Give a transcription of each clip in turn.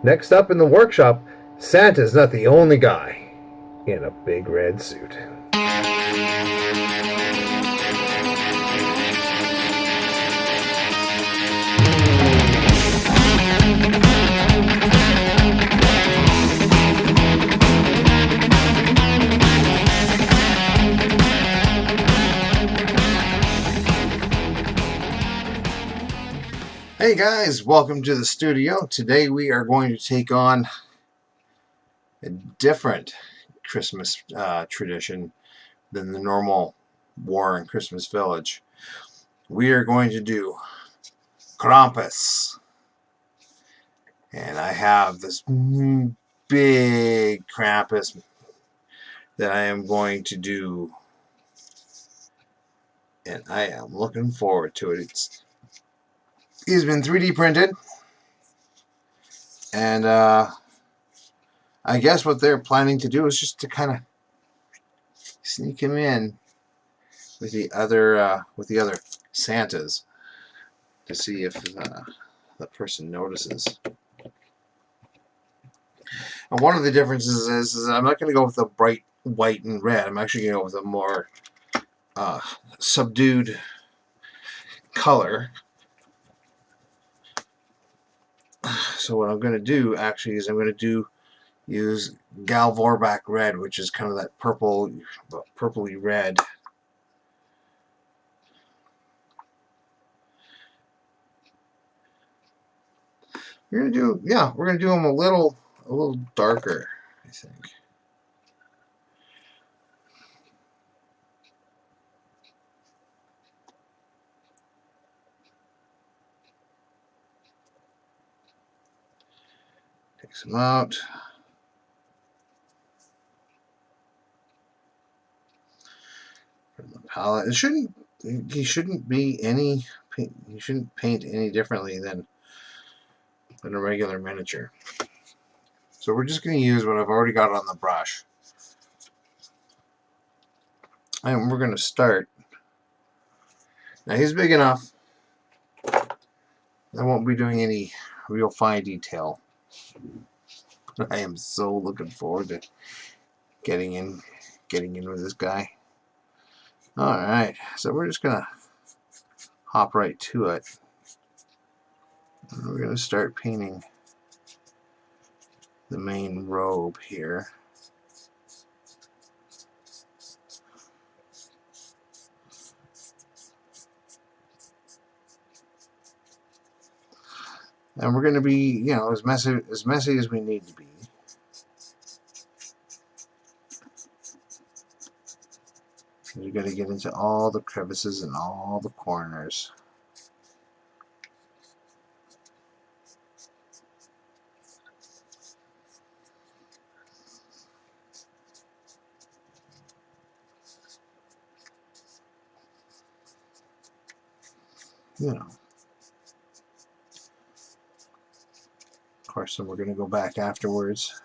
Next up in the workshop, Santa's not the only guy in a big red suit. Hey guys, welcome to the studio. Today we are going to take on a different Christmas tradition than the normal War in Christmas Village. We are going to do Krampus. And I have this big Krampus that I am going to do. And I am looking forward to it. He's been 3D printed. And I guess what they're planning to do is just to kind of sneak him in with the other Santas to see if the person notices. And one of the differences is I'm not going to go with a bright white and red. I'm actually going to go with a more subdued color. So what I'm going to do actually is I'm going to use Gal Vorbak red, which is kind of that purpley red. We're going to do them a little darker, I think. Take some out. From the palette. He shouldn't paint any differently than a regular miniature. So we're just going to use what I've already got on the brush. And we're going to start. Now he's big enough. I won't be doing any real fine detail. I am so looking forward to getting in with this guy. Alright, so we're just going to hop right to it. And we're going to start painting the main robe here. And we're going to be, as messy as we need to be. You're going to get into all the crevices and all the corners. Of course, then we're going to go back afterwards.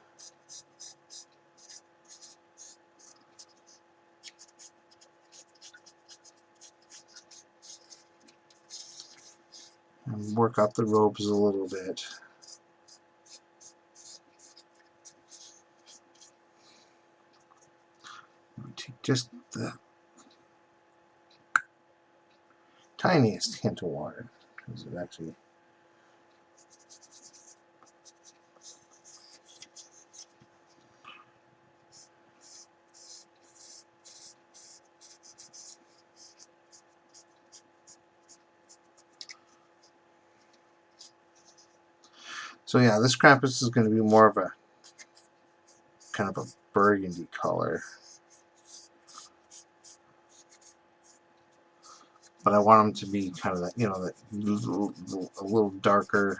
And work up the robes a little bit. Take just the tiniest hint of water, because it actually so yeah, this Krampus is going to be more of a kind of a burgundy color. But I want them to be kind of that, that a little darker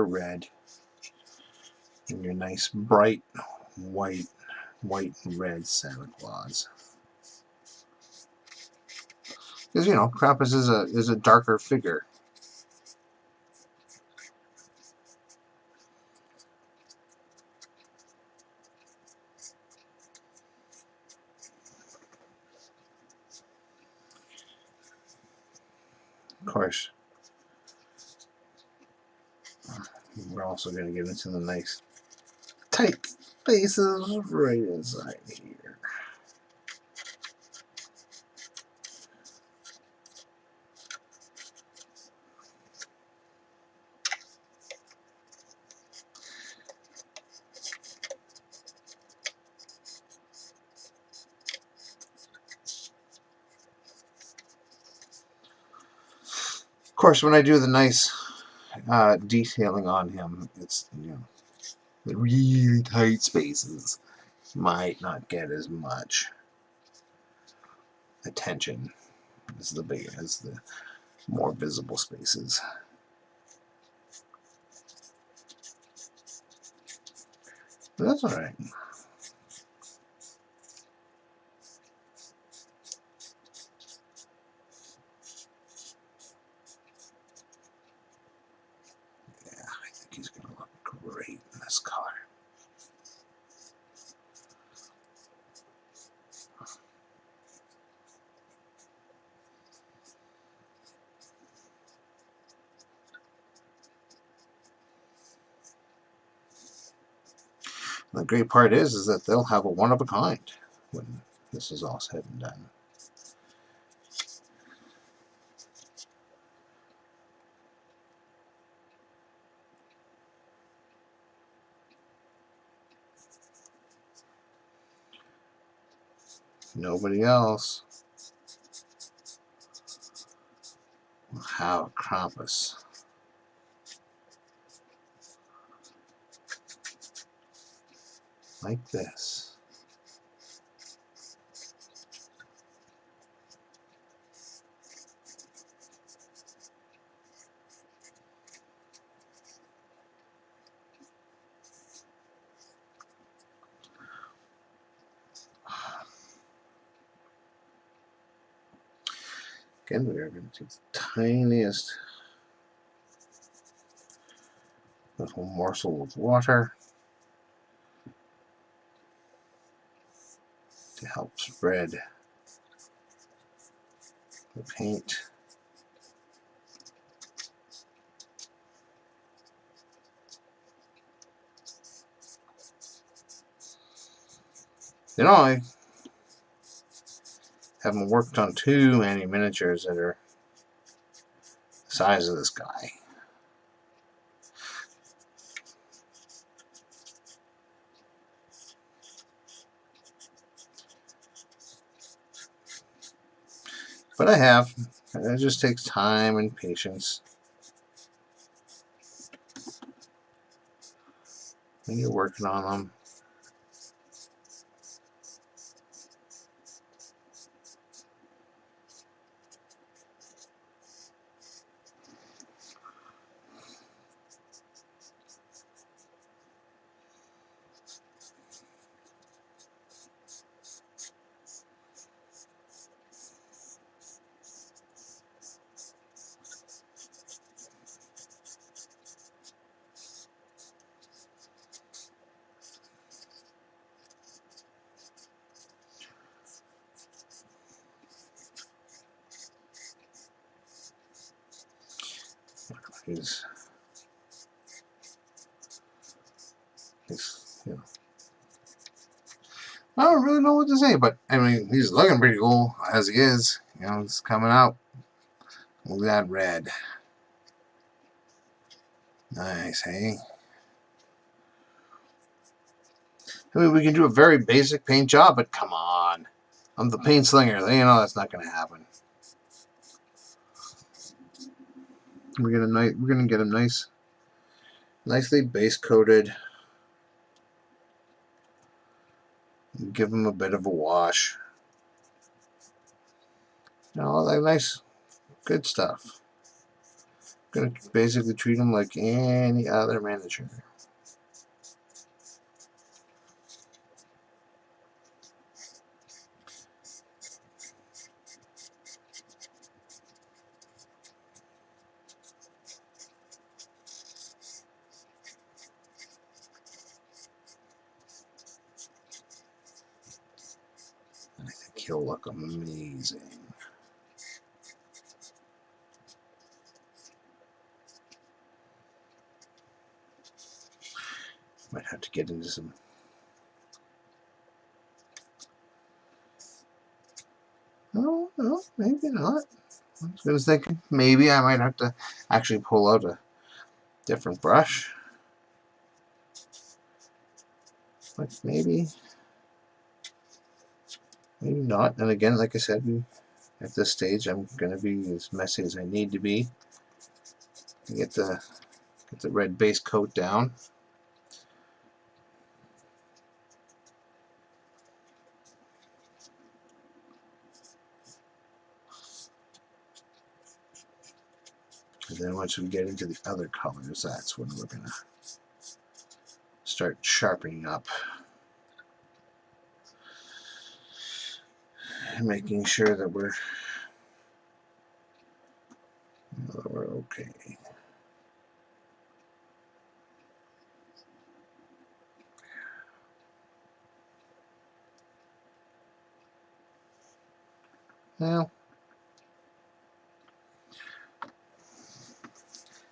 red. And your nice bright white and red Santa Claus. Because Krampus is a darker figure. Of course, We're also going to get into the nice tight spaces right inside here. Of course, when I do the nice detailing on him, it's, you know, the really tight spaces might not get as much attention as the more visible spaces. But that's all right. Yeah, I think he's going to look great in this color. The great part is that they'll have a one of a kind when this is all said and done. Nobody else will have Krampus like this. Again, we are going to take the tiniest little morsel of water to help spread the paint. You know, I haven't worked on too many miniatures that are the size of this guy. But I have. It just takes time and patience when you're working on them. He's you know, I don't really know what to say, but I mean, he's looking pretty cool as he is. You know, he's coming out. Look at that red. Nice, hey? I mean, we can do a very basic paint job, but come on. I'm the paint slinger. You know that's not going to happen. We're gonna get him nicely base coated. Give him a bit of a wash. You know, all that nice, good stuff. Gonna basically treat him like any other miniature. And I think he'll look amazing. Might have to get into some. Oh, no, maybe not. I was thinking maybe I might have to actually pull out a different brush. But maybe not. And again, like I said, at this stage, I'm going to be as messy as I need to be to get the red base coat down. And then once we get into the other colors, that's when we're going to start sharpening up and making sure that we're okay. Well,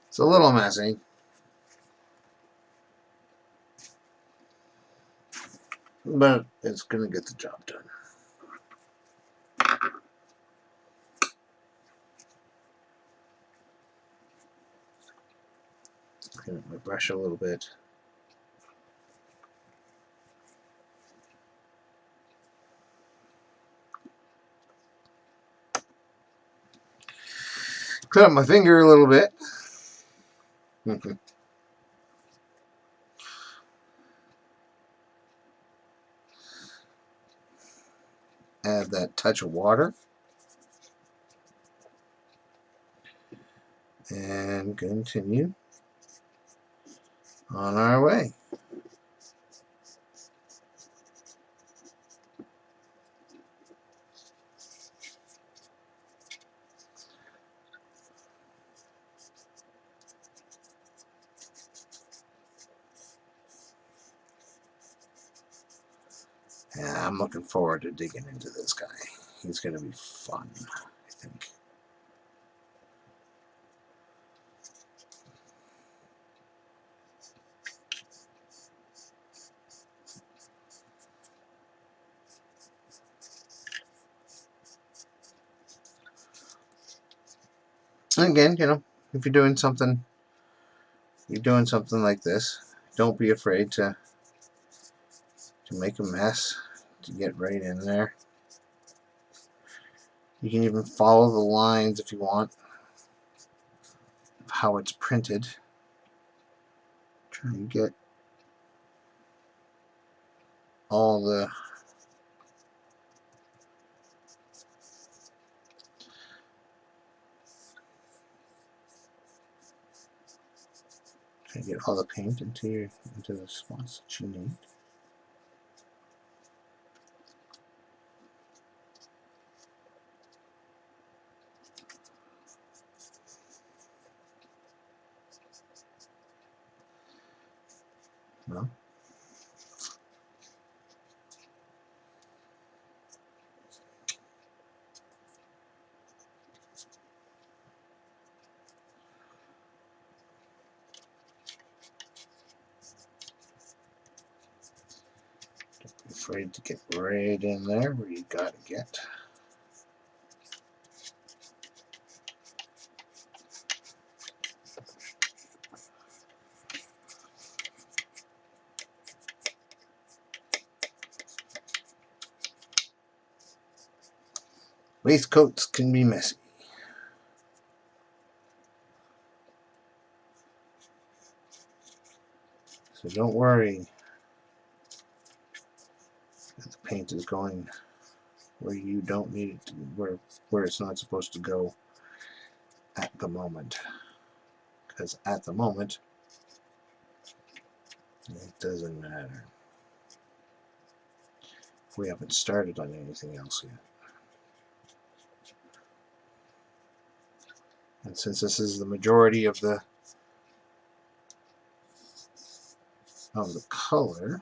it's a little messy, but it's going to get the job done. Clean up my brush a little bit. Clean up my finger a little bit. Add that touch of water. And continue on our way. Yeah, I'm looking forward to digging into this guy. He's going to be fun, I think. And again, if you're doing something like this, don't be afraid to make a mess, to get right in there. You can even follow the lines if you want of how it's printed. Try and get all the paint into the spots that you need. Well, don't be afraid to get right in there where you gotta get. Waistcoats can be messy. So don't worry that the paint is going where you don't need it to, where it's not supposed to go at the moment. Because at the moment, it doesn't matter. We haven't started on anything else yet. And since this is the majority of the color,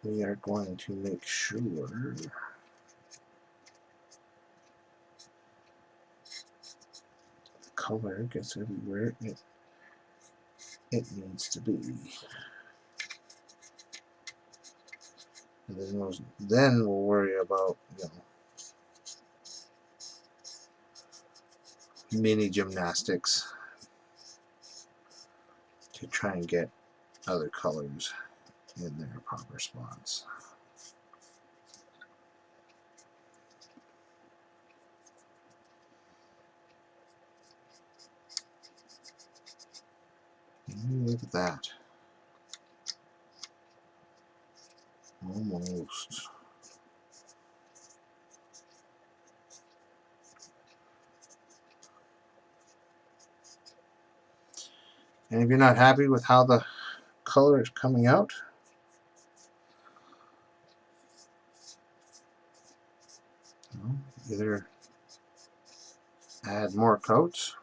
we are going to make sure the color gets everywhere it needs to be. And then we'll worry about, mini gymnastics to try and get other colors in their proper spots. Look at that. Almost. And if you're not happy with how the color is coming out, either add more coats,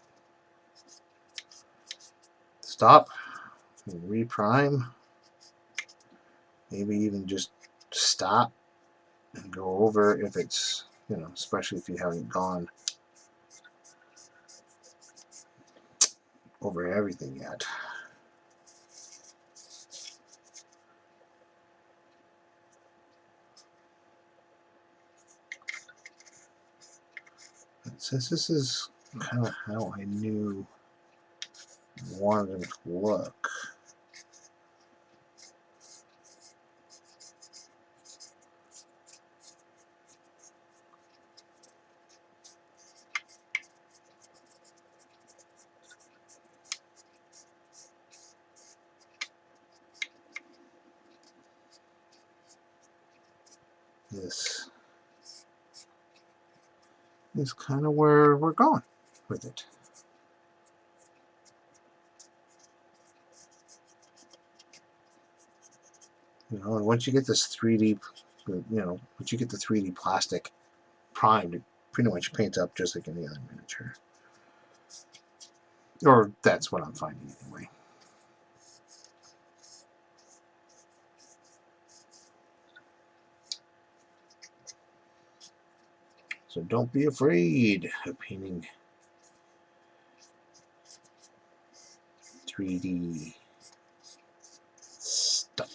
stop, and reprime, maybe even just stop and go over if it's, especially if you haven't gone over everything yet. Since this is kind of how I knew I wanted it to look, this is kind of where we're going with it. And once you get this 3D, once you get the 3D plastic primed, it pretty much paints up just like any other miniature. Or that's what I'm finding anyway. So don't be afraid of painting 3D stuff.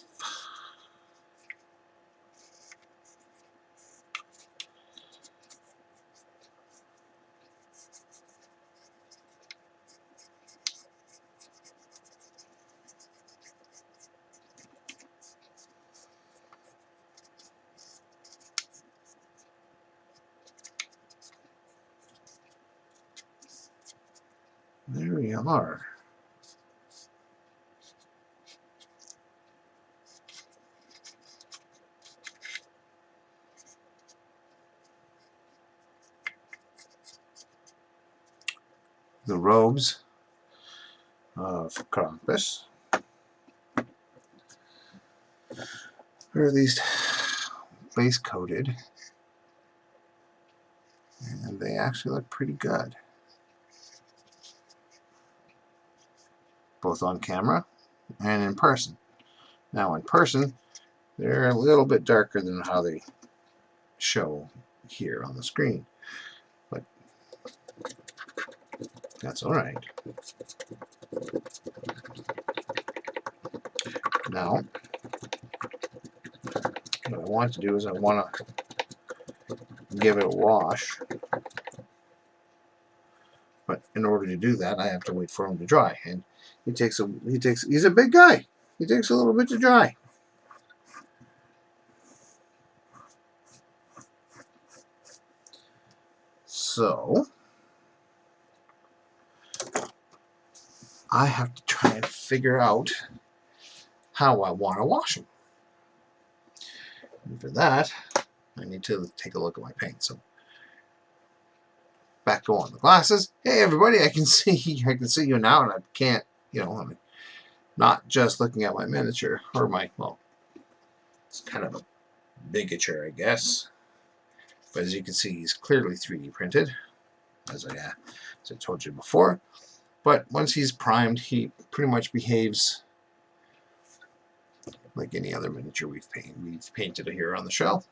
There we are. The robes of Krampus are at least base coated, and they actually look pretty good, both on camera and in person. Now in person, they're a little bit darker than how they show here on the screen, but that's all right. Now, what I want to do is I want to give it a wash, but in order to do that, I have to wait for him to dry, and he's a big guy. He takes a little bit to dry. So I have to try and figure out how I want to wash them. And for that, I need to take a look at my paint. So back on the glasses. Hey everybody, I can see you now, and I can't, I'm not just looking at my miniature or well, it's kind of a miniature, I guess. But as you can see, he's clearly 3D printed, as I told you before. But once he's primed, he pretty much behaves like any other miniature we've painted here on the shelf.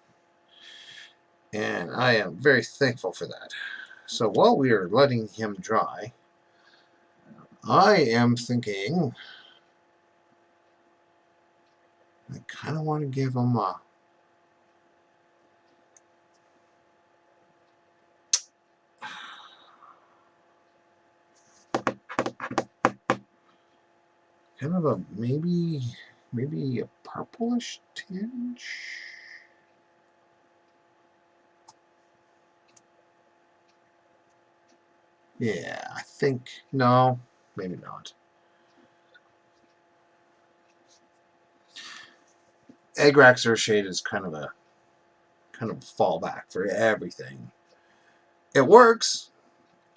And I am very thankful for that. So while we are letting him dry, I am thinking I kind of want to give them a kind of a maybe a purplish tinge. Yeah, I think no, maybe not. Agrax Earthshade is kind of a fallback for everything. It works,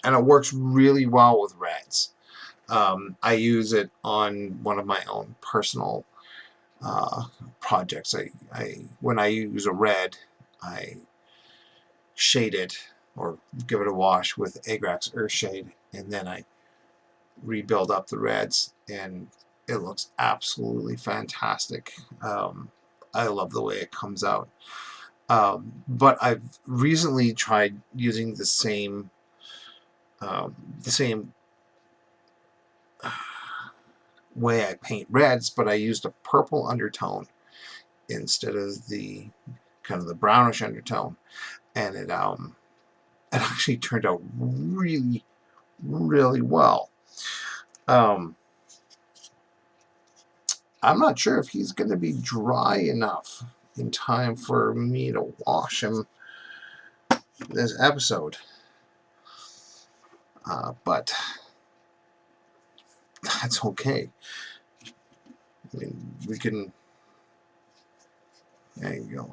and it works really well with reds. I use it on one of my own personal projects. When I use a red, I shade it or give it a wash with Agrax Earthshade, and then I rebuild up the reds, and it looks absolutely fantastic. I love the way it comes out. But I've recently tried using the same way I paint reds, but I used a purple undertone instead of the kind of the brownish undertone, and it actually turned out really, really well. I'm not sure if he's going to be dry enough in time for me to wash him this episode, but that's okay. I mean, we can. There you go.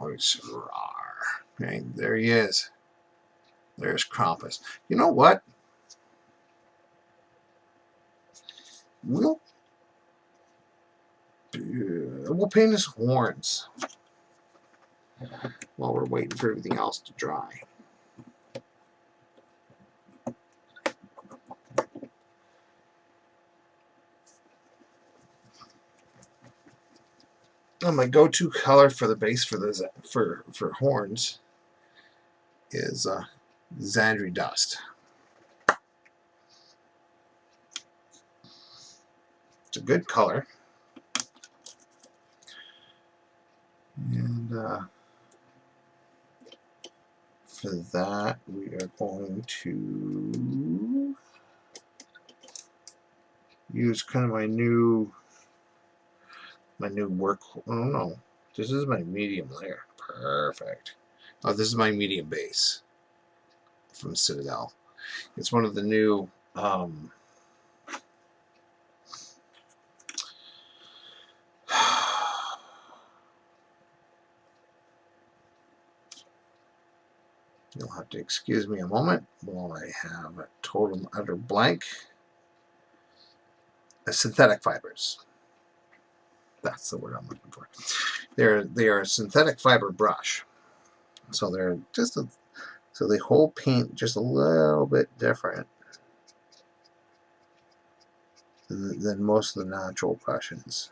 Okay, there he is. There's Krampus. You know what? We'll paint his horns while we're waiting for everything else to dry. My go-to color for the base for this for horns is Xandri Dust. It's a good color, and for that we are going to use kind of my new work. Oh no, this is my medium layer. Perfect. Oh, this is my medium base from Citadel. It's one of the new you'll have to excuse me a moment while I have a total utter blank. Synthetic fibers. That's the word I'm looking for. They are a synthetic fiber brush, so they're just so they hold paint just a little bit different than most of the natural brushes.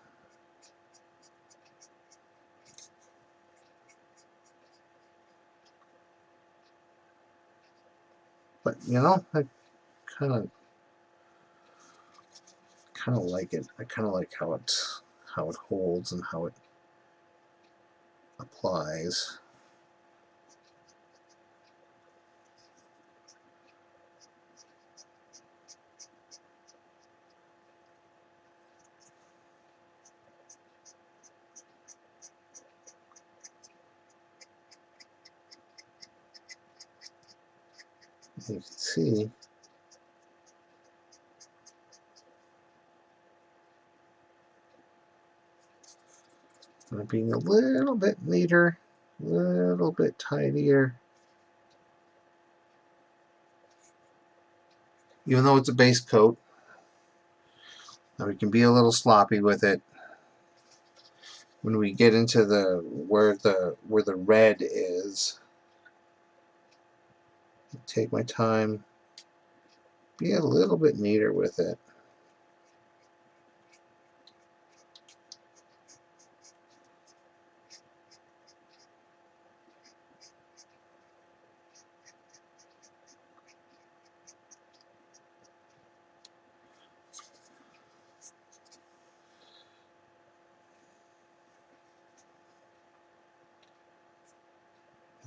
But you know, I kind of like it. I kind of like how it holds and how it applies. As you can see, I'm being a little bit neater, a little bit tidier. Even though it's a base coat, we can be a little sloppy with it. When we get into where the red is, take my time, be a little bit neater with it.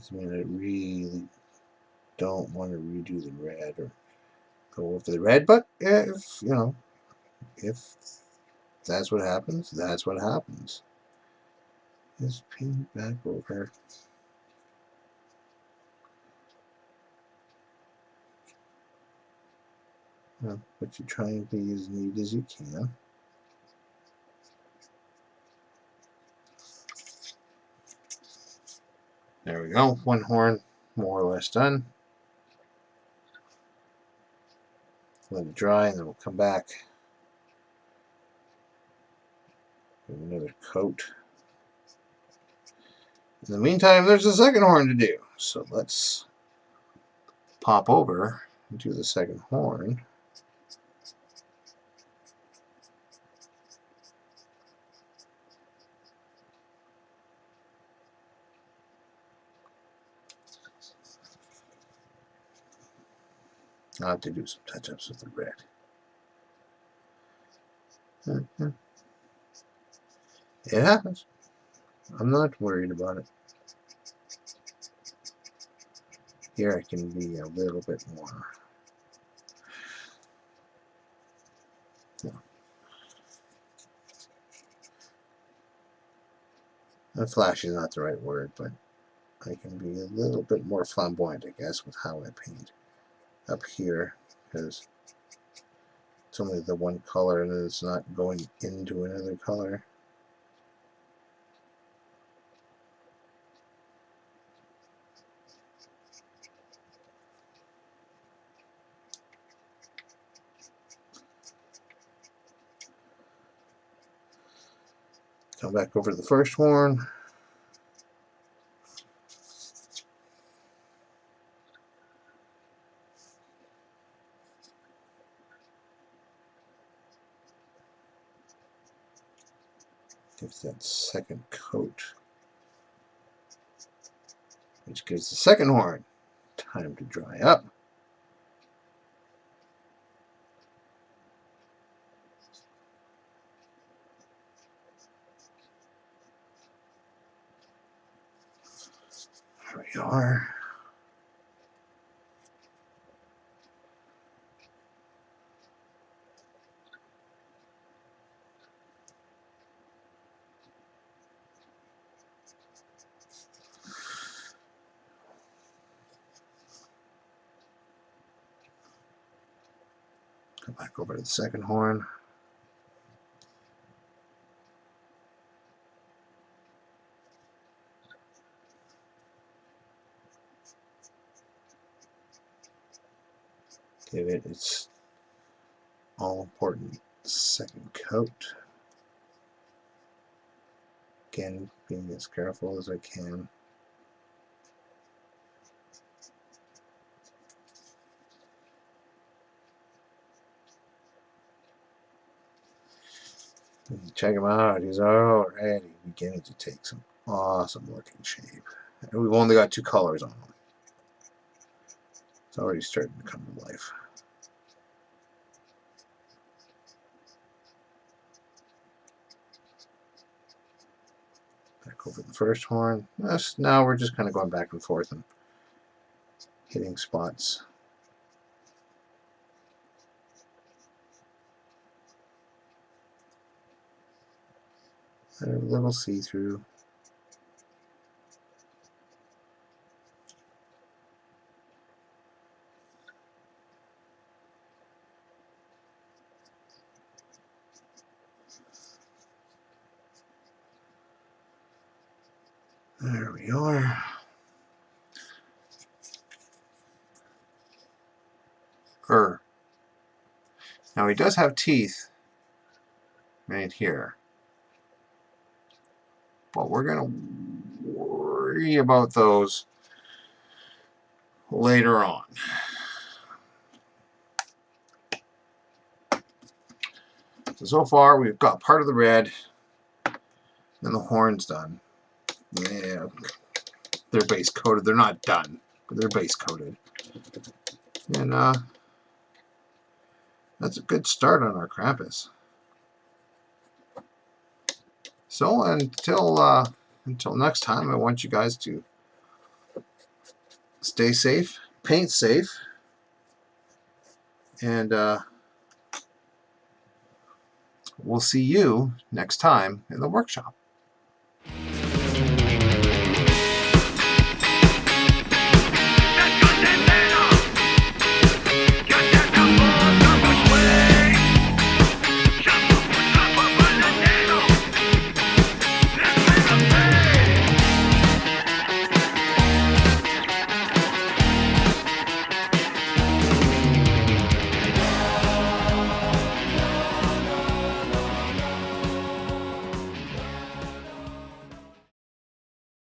Doesn't mean I really don't want to redo the red or go over the red, but if, you know, if that's what happens, that's what happens. Just paint back over. But you're trying to be as neat as you can. There we go. One horn more or less done. Let it dry and then we'll come back with another coat. In the meantime, there's a second horn to do. So let's pop over and do the second horn. I'll have to do some touch-ups with the red. It happens. I'm not worried about it. Here I can be a little bit more. Flashy is not the right word, but I can be a little bit more flamboyant, I guess, with how I paint up here, because it's only the one color and it's not going into another color. Come back over to the first horn. Give that second coat, which gives the second horn time to dry up. There we are. Go back over to the second horn. Give it its all-important second coat. Again, being as careful as I can. Check him out. He's already beginning to take some awesome looking shape. And we've only got two colors on him. It's already starting to come to life. Back over the first horn. Now we're just kind of going back and forth and hitting spots. A little see-through. There we are. Now he does have teeth right here, but we're going to worry about those later on. So far we've got part of the red and the horn's done. Yeah, they're base coated. They're not done, but they're base coated. And that's a good start on our Krampus. So until next time, I want you guys to stay safe, paint safe, and we'll see you next time in the workshop.